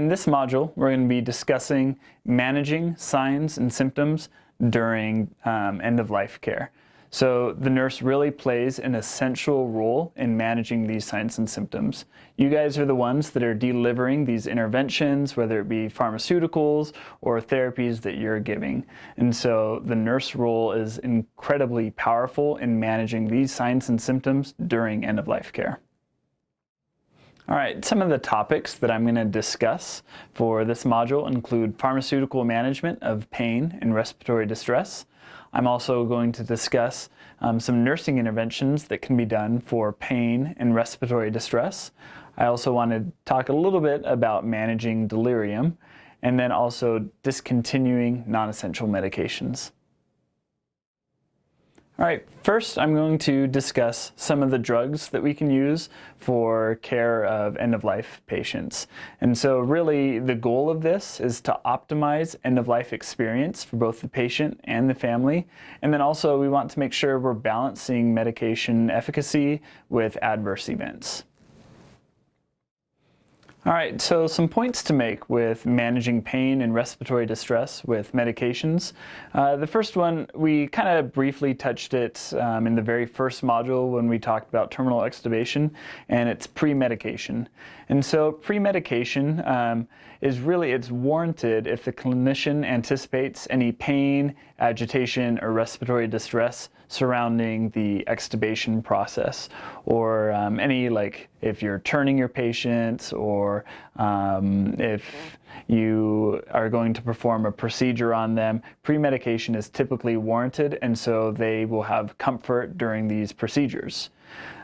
in this module, we're going to be discussing managing signs and symptoms during end-of-life care. So the nurse really plays an essential role in managing these signs and symptoms. You guys are the ones that are delivering these interventions, whether it be pharmaceuticals or therapies that you're giving. And so the nurse role is incredibly powerful in managing these signs and symptoms during end-of-life care. All right, some of the topics that I'm going to discuss for this module include pharmaceutical management of pain and respiratory distress. I'm also going to discuss some nursing interventions that can be done for pain and respiratory distress. I also want to talk a little bit about managing delirium and then also discontinuing non-essential medications. All right, first I'm going to discuss some of the drugs that we can use for care of end-of-life patients. And so really the goal of this is to optimize end-of-life experience for both the patient and the family. And then also we want to make sure we're balancing medication efficacy with adverse events. All right, so some points to make with managing pain and respiratory distress with medications. The first one, we kind of briefly touched it in the very first module when we talked about terminal extubation, and it's pre-medication. And so pre-medication it's warranted if the clinician anticipates any pain, agitation, or respiratory distress surrounding the extubation process, or if you're turning your patients, or if you are going to perform a procedure on them. Pre-medication is typically warranted, and so they will have comfort during these procedures.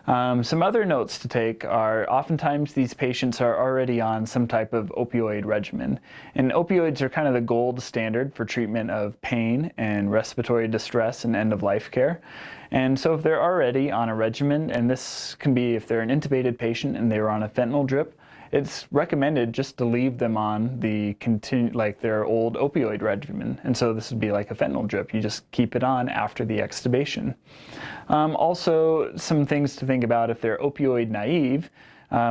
Some other notes to take are oftentimes these patients are already on some type of opioid regimen. And opioids are kind of the gold standard for treatment of pain and respiratory distress and end-of-life care. And so if they're already on a regimen, and this can be if they're an intubated patient and they were on a fentanyl drip, it's recommended just to leave them on their old opioid regimen. And so this would be like a fentanyl drip. You just keep it on after the extubation. Also, some things to think about if they're opioid naive.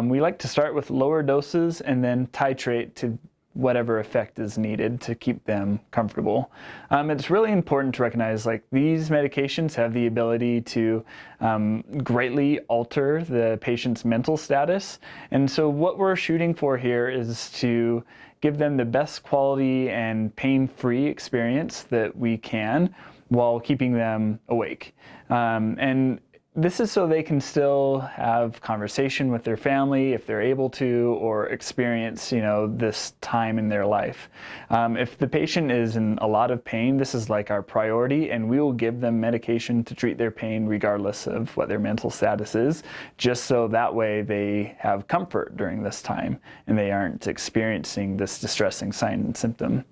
We like to start with lower doses and then titrate to whatever effect is needed to keep them comfortable. It's really important to recognize these medications have the ability to greatly alter the patient's mental status. And so what we're shooting for here is to give them the best quality and pain-free experience that we can while keeping them awake. And this is so they can still have conversation with their family if they're able to, or experience, this time in their life. If the patient is in a lot of pain, this is like our priority, and we will give them medication to treat their pain regardless of what their mental status is, just so that way they have comfort during this time and they aren't experiencing this distressing sign and symptom.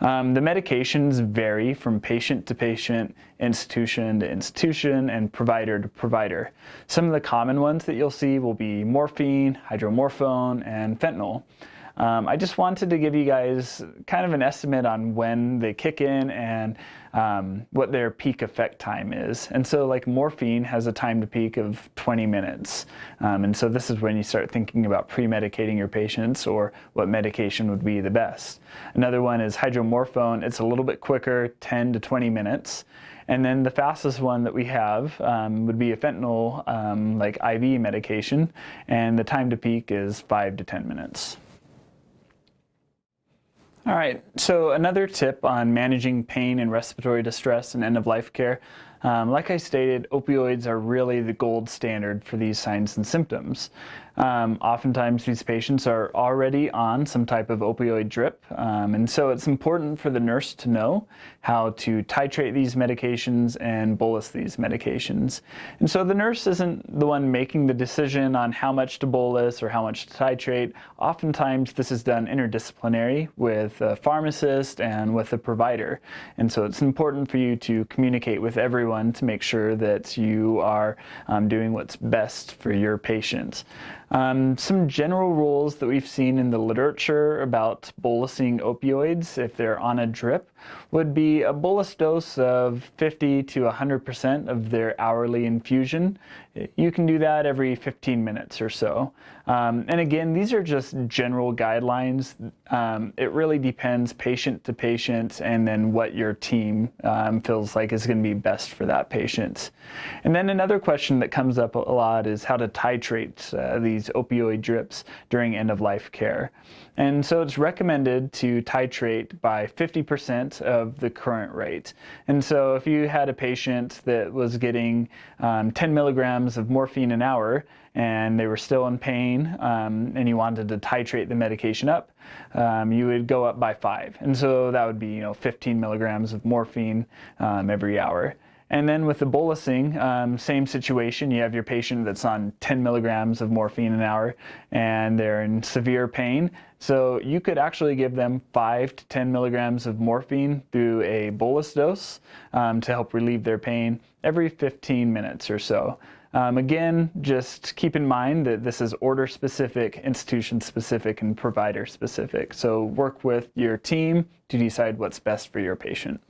The medications vary from patient to patient, institution to institution, and provider to provider. Some of the common ones that you'll see will be morphine, hydromorphone, and fentanyl. I just wanted to give you guys kind of an estimate on when they kick in and what their peak effect time is. And so morphine has a time to peak of 20 minutes. And so this is when you start thinking about pre-medicating your patients or what medication would be the best. Another one is hydromorphone. It's a little bit quicker, 10 to 20 minutes. And then the fastest one that we have would be a fentanyl IV medication, and the time to peak is 5 to 10 minutes. All right, so another tip on managing pain and respiratory distress and end-of-life care. Like I stated, opioids are really the gold standard for these signs and symptoms. Oftentimes these patients are already on some type of opioid drip, and so it's important for the nurse to know how to titrate these medications and bolus these medications. And so the nurse isn't the one making the decision on how much to bolus or how much to titrate. Oftentimes this is done interdisciplinary with a pharmacist and with a provider. And so it's important for you to communicate with everyone to make sure that you are doing what's best for your patients. Some general rules that we've seen in the literature about bolusing opioids if they're on a drip would be a bolus dose of 50 to 100% of their hourly infusion. You can do that every 15 minutes or so. And again, these are just general guidelines. It really depends patient to patient and then what your team feels like is going to be best for that patient. And then another question that comes up a lot is how to titrate these opioid drips during end-of-life care. And so it's recommended to titrate by 50% of the current rate. And so if you had a patient that was getting 10 milligrams of morphine an hour and they were still in pain and you wanted to titrate the medication up, you would go up by 5. And so that would be 15 milligrams of morphine every hour. And then with the bolusing, same situation. You have your patient that's on 10 milligrams of morphine an hour and they're in severe pain. So you could actually give them 5 to 10 milligrams of morphine through a bolus dose to help relieve their pain every 15 minutes or so. Again, just keep in mind that this is order specific, institution specific, and provider specific. So work with your team to decide what's best for your patient.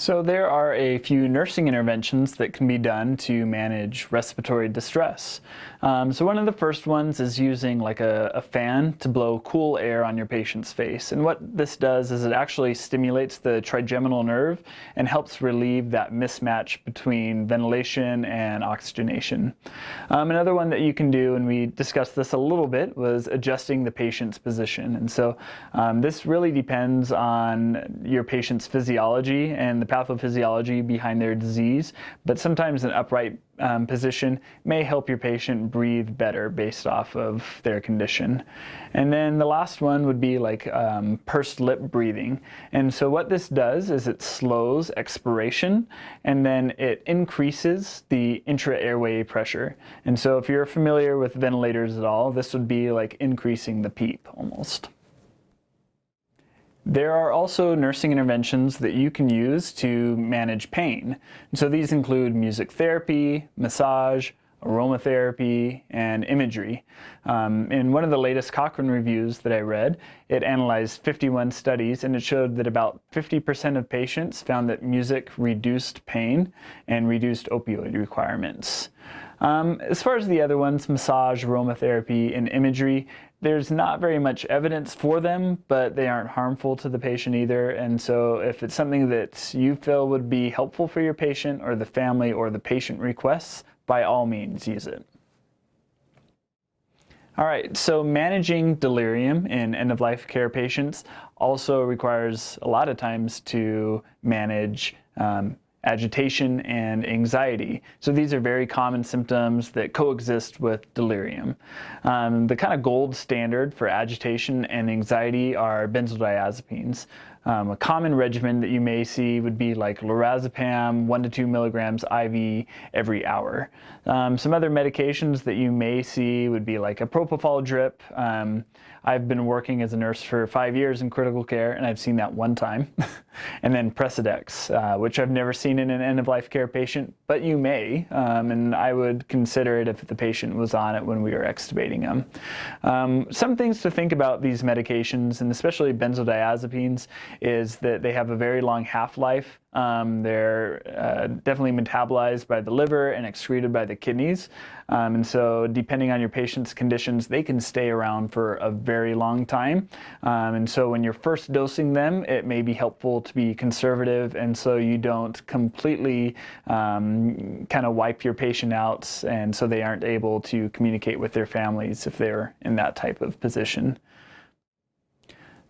So there are a few nursing interventions that can be done to manage respiratory distress. So one of the first ones is using like a fan to blow cool air on your patient's face. And what this does is it actually stimulates the trigeminal nerve and helps relieve that mismatch between ventilation and oxygenation. Another one that you can do, and we discussed this a little bit, was adjusting the patient's position. And so this really depends on your patient's physiology and the pathophysiology behind their disease, but sometimes an upright position may help your patient breathe better based off of their condition. And then the last one would be like pursed lip breathing. And so what this does is it slows expiration and then it increases the intra-airway pressure. And so if you're familiar with ventilators at all, this would be like increasing the PEEP almost. There are also nursing interventions that you can use to manage pain. So these include music therapy, massage, aromatherapy, and imagery. In one of the latest Cochrane reviews that I read, it analyzed 51 studies and it showed that about 50% of patients found that music reduced pain and reduced opioid requirements. As far as the other ones, massage, aromatherapy, and imagery, there's not very much evidence for them, but they aren't harmful to the patient either. And so if it's something that you feel would be helpful for your patient or the family or the patient requests, by all means use it. All right, so managing delirium in end-of-life care patients also requires a lot of times to manage agitation and anxiety. So these are very common symptoms that coexist with delirium. The kind of gold standard for agitation and anxiety are benzodiazepines. A common regimen that you may see would be like lorazepam, 1 to 2 milligrams IV every hour. Some other medications that you may see would be like a propofol drip. I've been working as a nurse for 5 years in critical care, and I've seen that one time. And then Precedex, which I've never seen in an end-of-life care patient, but you may, and I would consider it if the patient was on it when we were extubating them. Some things to think about these medications, and especially benzodiazepines, is that they have a very long half-life. They're definitely metabolized by the liver and excreted by the kidneys. And so depending on your patient's conditions, they can stay around for a very long time. And so when you're first dosing them, it may be helpful to be conservative, and so you don't completely kind of wipe your patient out, and so they aren't able to communicate with their families if they're in that type of position.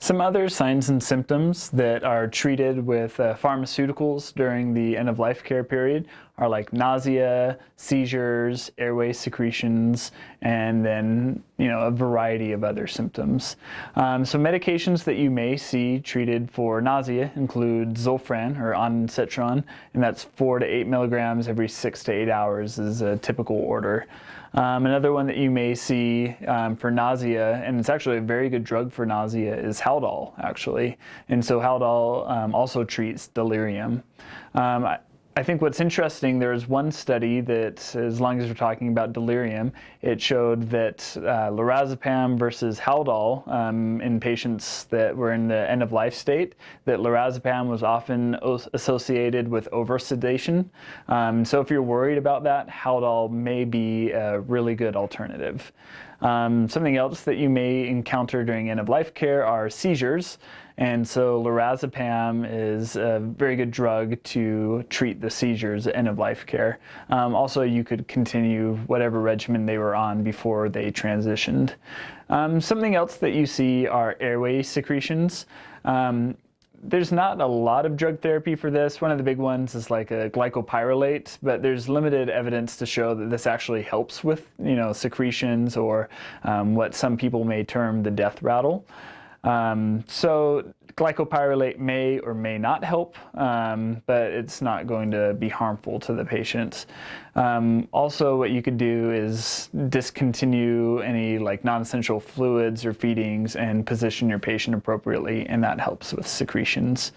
Some other signs and symptoms that are treated with pharmaceuticals during the end-of-life care period are like nausea, seizures, airway secretions, and then a variety of other symptoms. So medications that you may see treated for nausea include Zofran or ondansetron, and that's 4 to 8 milligrams every 6 to 8 hours is a typical order. Another one that you may see for nausea, and it's actually a very good drug for nausea, is Haldol, actually. And so Haldol also treats delirium. I think what's interesting, there was one study that, as long as we're talking about delirium, it showed that lorazepam versus Haldol in patients that were in the end-of-life state, that lorazepam was often associated with over-sedation. So if you're worried about that, Haldol may be a really good alternative. Something else that you may encounter during end-of-life care are seizures. And so lorazepam is a very good drug to treat the seizures at end-of-life care. Also, you could continue whatever regimen they were on before they transitioned. Something else that you see are airway secretions. There's not a lot of drug therapy for this. One of the big ones is like a glycopyrrolate, but there's limited evidence to show that this actually helps with, secretions or what some people may term the death rattle. So glycopyrrolate may or may not help, but it's not going to be harmful to the patient. Also, what you could do is discontinue any non-essential fluids or feedings and position your patient appropriately, and that helps with secretions.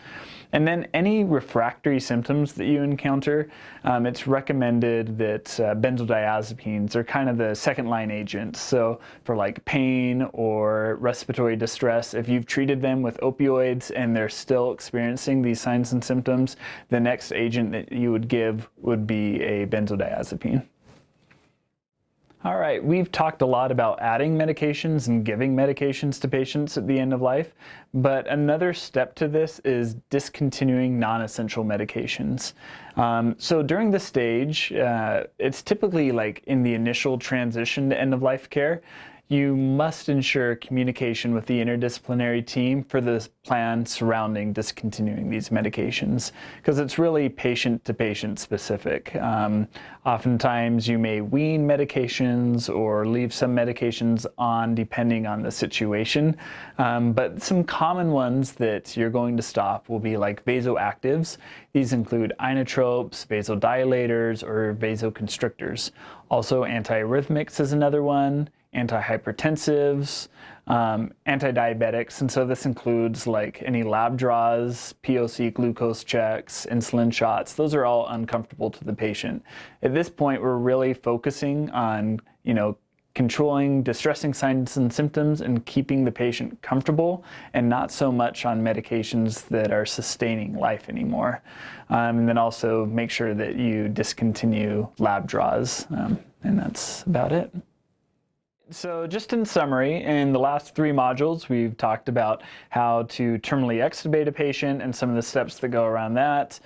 And then any refractory symptoms that you encounter, it's recommended that benzodiazepines are kind of the second-line agents. So for pain or respiratory distress, if you've treated them with opioids and they're still experiencing these signs and symptoms, the next agent that you would give would be a benzodiazepine. All right, we've talked a lot about adding medications and giving medications to patients at the end of life, but another step to this is discontinuing non-essential medications. So during this stage, it's typically in the initial transition to end-of-life care, you must ensure communication with the interdisciplinary team for the plan surrounding discontinuing these medications, because it's really patient-to-patient specific. Oftentimes you may wean medications or leave some medications on depending on the situation, but some common ones that you're going to stop will be vasoactives. These include inotropes, vasodilators, or vasoconstrictors. Also antiarrhythmics is another one, antihypertensives, antidiabetics, and so this includes any lab draws, POC glucose checks, insulin shots. Those are all uncomfortable to the patient. At this point, we're really focusing on, controlling distressing signs and symptoms and keeping the patient comfortable, and not so much on medications that are sustaining life anymore. And then also make sure that you discontinue lab draws, and that's about it. So just in summary, in the last 3 modules, we've talked about how to terminally extubate a patient and some of the steps that go around that.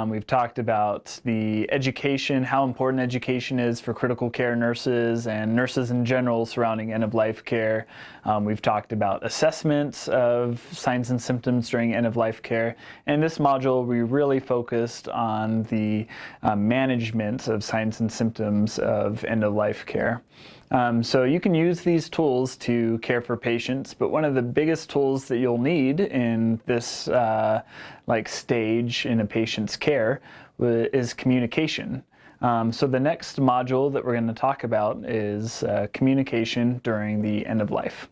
We've talked about the education, how important education is for critical care nurses and nurses in general surrounding end-of-life care. We've talked about assessments of signs and symptoms during end-of-life care. In this module, we really focused on the management of signs and symptoms of end-of-life care. So you can use these tools to care for patients, but one of the biggest tools that you'll need in this stage in a patient's care is communication. So the next module that we're going to talk about is communication during the end of life.